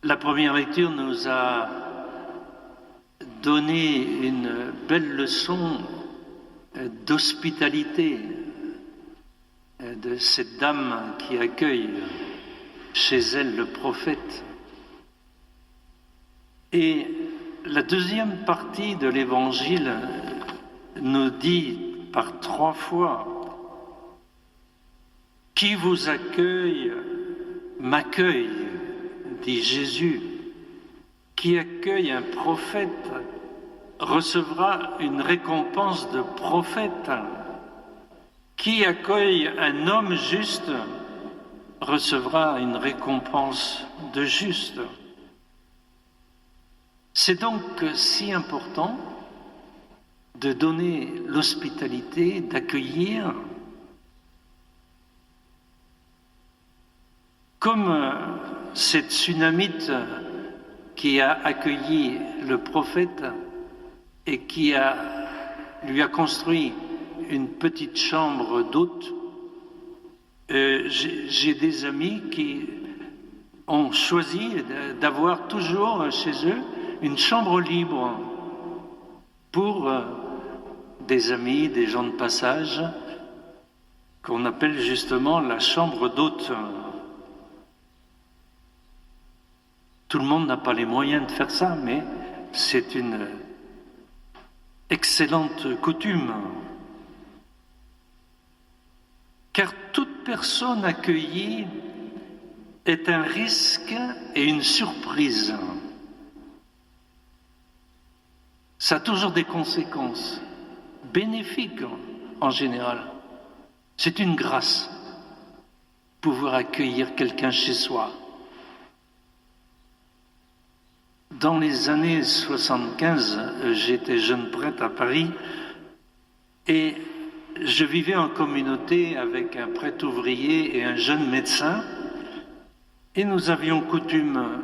La première lecture nous a donné une belle leçon d'hospitalité de cette dame qui accueille chez elle le prophète. Et la deuxième partie de l'Évangile nous dit par 3 fois « Qui vous accueille m'accueille », dit Jésus. Qui accueille un prophète recevra une récompense de prophète. Qui accueille un homme juste recevra une récompense de juste. C'est donc si important de donner l'hospitalité, d'accueillir, comme cette Sunamite qui a accueilli le prophète et qui lui a construit une petite chambre d'hôte. J'ai des amis qui ont choisi d'avoir toujours chez eux une chambre libre pour des amis, des gens de passage, qu'on appelle justement la chambre d'hôte. Tout le monde n'a pas les moyens de faire ça, mais c'est une excellente coutume. Car toute personne accueillie est un risque et une surprise. Ça a toujours des conséquences bénéfiques en général. C'est une grâce, pouvoir accueillir quelqu'un chez soi. Dans les années 75, j'étais jeune prêtre à Paris et je vivais en communauté avec un prêtre ouvrier et un jeune médecin et nous avions coutume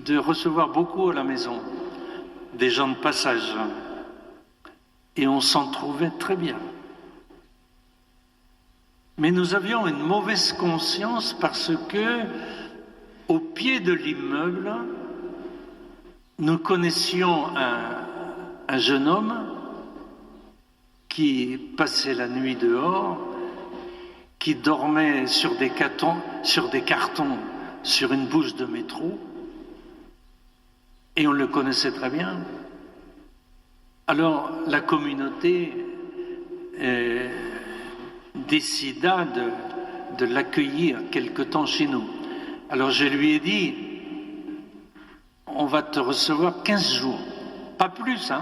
de recevoir beaucoup à la maison, des gens de passage, et on s'en trouvait très bien. Mais nous avions une mauvaise conscience parce que, au pied de l'immeuble, nous connaissions un jeune homme qui passait la nuit dehors, qui dormait sur des cartons, sur une bouche de métro, et on le connaissait très bien. Alors la communauté décida de l'accueillir quelque temps chez nous. Alors je lui ai dit, on va te recevoir 15 jours, pas plus,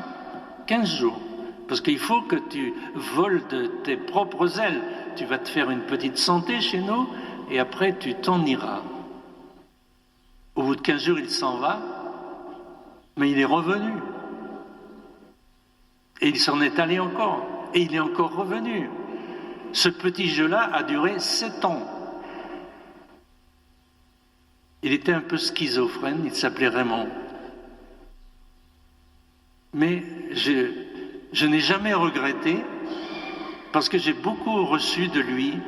15 jours, parce qu'il faut que tu voles de tes propres ailes. Tu vas te faire une petite santé chez nous et après tu t'en iras. Au bout de 15 jours, il s'en va, mais il est revenu. Et il s'en est allé encore, et il est encore revenu. Ce petit jeu-là a duré 7 ans. Il était un peu schizophrène, il s'appelait Raymond. Mais je n'ai jamais regretté, parce que j'ai beaucoup reçu de lui,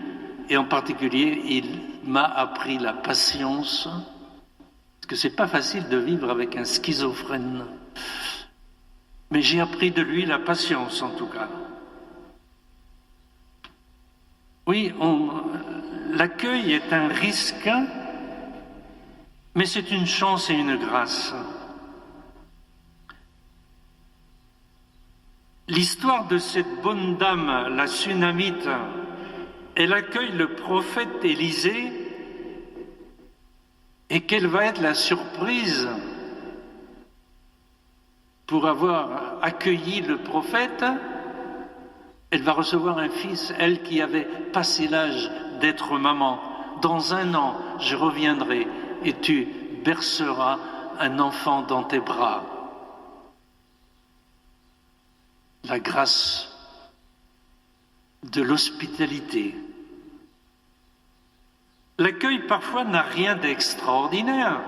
et en particulier, il m'a appris la patience, parce que c'est pas facile de vivre avec un schizophrène. Mais j'ai appris de lui la patience, en tout cas. Oui, l'accueil est un risque, mais c'est une chance et une grâce. L'histoire de cette bonne dame, la Sunamite, elle accueille le prophète Élisée, et quelle va être la surprise pour avoir accueilli le prophète? Elle va recevoir un fils, elle qui avait passé l'âge d'être maman. Dans 1 an, je reviendrai et tu berceras un enfant dans tes bras. La grâce de l'hospitalité. L'accueil parfois n'a rien d'extraordinaire.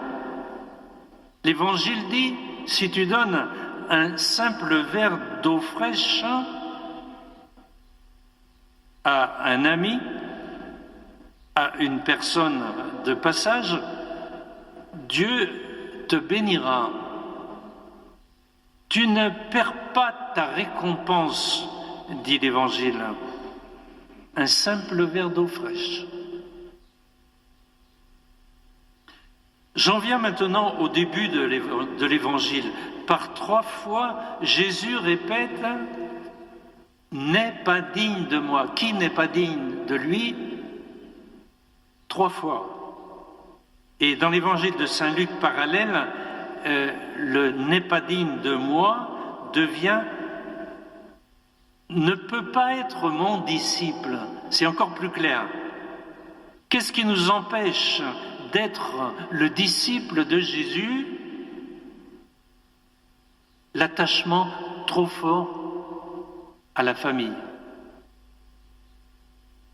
L'Évangile dit, si tu donnes un simple verre d'eau fraîche à un ami, à une personne de passage, Dieu te bénira. Tu ne perds pas ta récompense, dit l'Évangile. Un simple verre d'eau fraîche. J'en viens maintenant au début de l'Évangile. Par 3 fois, Jésus répète « n'est pas digne de moi ». Qui n'est pas digne de lui? 3 fois. Et dans l'Évangile de Saint Luc parallèle, le « n'est pas digne de moi » devient « ne peut pas être mon disciple ». C'est encore plus clair. Qu'est-ce qui nous empêche d'être le disciple de Jésus? L'attachement trop fort à la famille.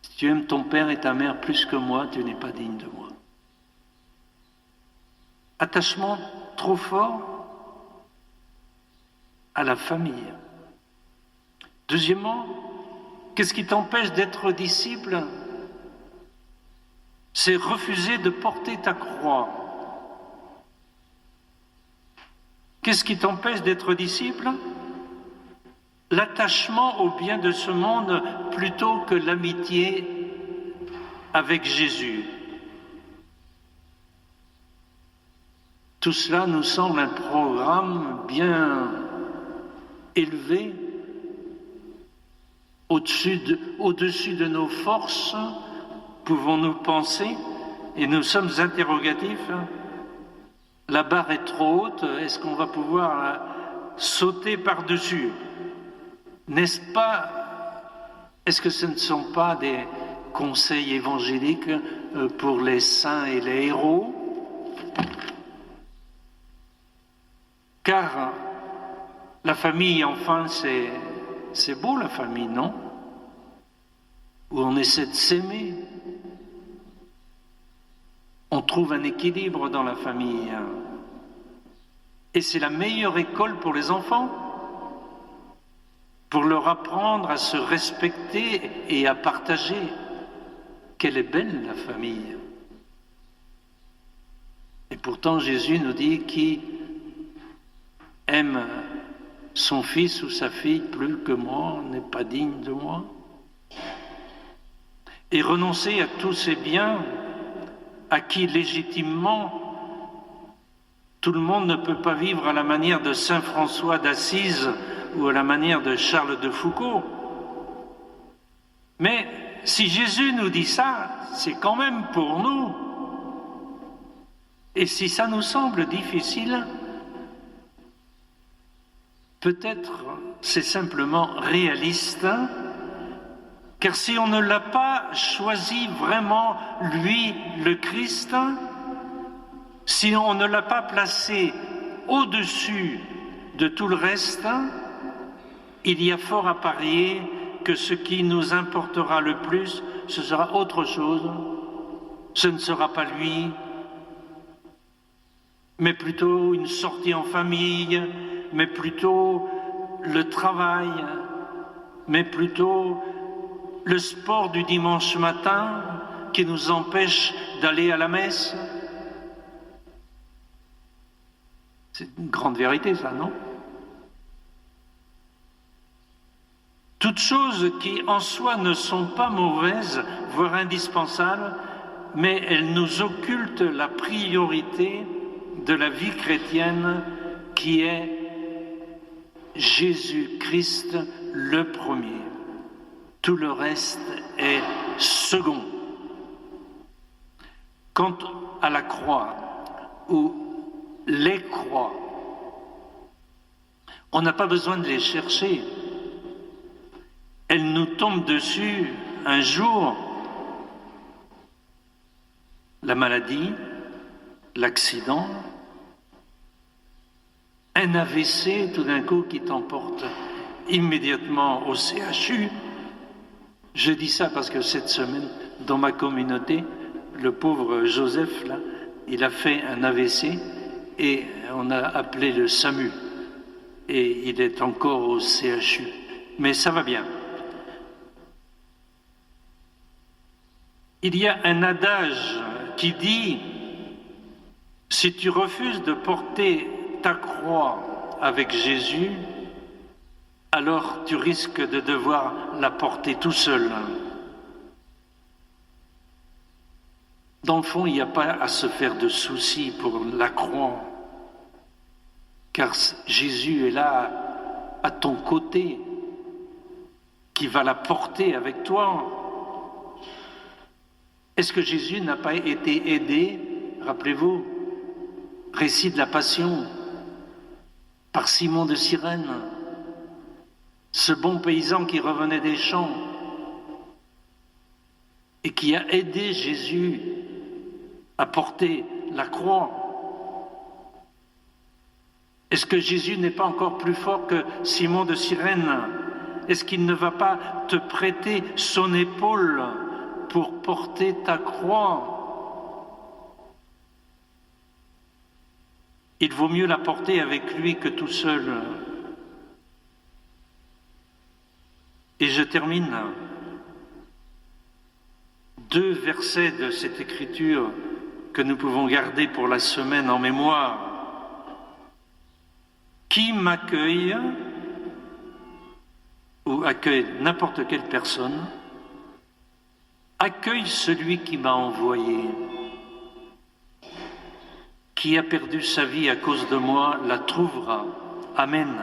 Si tu aimes ton père et ta mère plus que moi, tu n'es pas digne de moi. Attachement trop fort à la famille. Deuxièmement, qu'est-ce qui t'empêche d'être disciple? C'est refuser de porter ta croix. Qu'est-ce qui t'empêche d'être disciple? L'attachement au bien de ce monde plutôt que l'amitié avec Jésus. Tout cela nous semble un programme bien élevé, au-dessus de nos forces, pouvons-nous penser, et nous sommes interrogatifs. La barre est trop haute, est-ce qu'on va pouvoir sauter par-dessus? N'est-ce pas, est-ce que ce ne sont pas des conseils évangéliques pour les saints et les héros? Car la famille, enfin, c'est beau la famille, non? Où on essaie de s'aimer. On trouve un équilibre dans la famille. Et c'est la meilleure école pour les enfants, pour leur apprendre à se respecter et à partager. Quelle est belle la famille. Et pourtant Jésus nous dit qui aime son fils ou sa fille plus que moi n'est pas digne de moi. Et renoncer à tous ces biens acquis légitimement, tout le monde ne peut pas vivre à la manière de Saint François d'Assise ou à la manière de Charles de Foucauld. Mais si Jésus nous dit ça, c'est quand même pour nous. Et si ça nous semble difficile, peut-être c'est simplement réaliste, car si on ne l'a pas choisi vraiment, lui, le Christ, si on ne l'a pas placé au-dessus de tout le reste, il y a fort à parier que ce qui nous importera le plus, ce sera autre chose. Ce ne sera pas lui, mais plutôt une sortie en famille, mais plutôt le travail, mais plutôt le sport du dimanche matin qui nous empêche d'aller à la messe. C'est une grande vérité, ça, non? Toutes choses qui en soi ne sont pas mauvaises, voire indispensables, mais elles nous occultent la priorité de la vie chrétienne qui est Jésus-Christ le premier. Tout le reste est second. Quant à la croix ou les croix, on n'a pas besoin de les chercher. Elles nous tombent dessus un jour. La maladie, l'accident, un AVC tout d'un coup qui t'emporte immédiatement au CHU. Je dis ça parce que cette semaine, dans ma communauté, le pauvre Joseph, là, il a fait un AVC et on a appelé le SAMU. Et il est encore au CHU. Mais ça va bien. Il y a un adage qui dit Si tu refuses de porter ta croix avec Jésus, alors tu risques de devoir la porter tout seul. Dans le fond, il n'y a pas à se faire de soucis pour la croix, car Jésus est là à ton côté, qui va la porter avec toi. Est-ce que Jésus n'a pas été aidé, rappelez-vous, récit de la Passion, par Simon de Cyrène, ce bon paysan qui revenait des champs et qui a aidé Jésus à porter la croix. Est-ce que Jésus n'est pas encore plus fort que Simon de Cyrène? Est-ce qu'il ne va pas te prêter son épaule pour porter ta croix? Il vaut mieux la porter avec lui que tout seul. Et je termine. 2 versets de cette écriture que nous pouvons garder pour la semaine en mémoire. Qui m'accueille ou accueille n'importe quelle personne, accueille celui qui m'a envoyé. Qui a perdu sa vie à cause de moi la trouvera. Amen.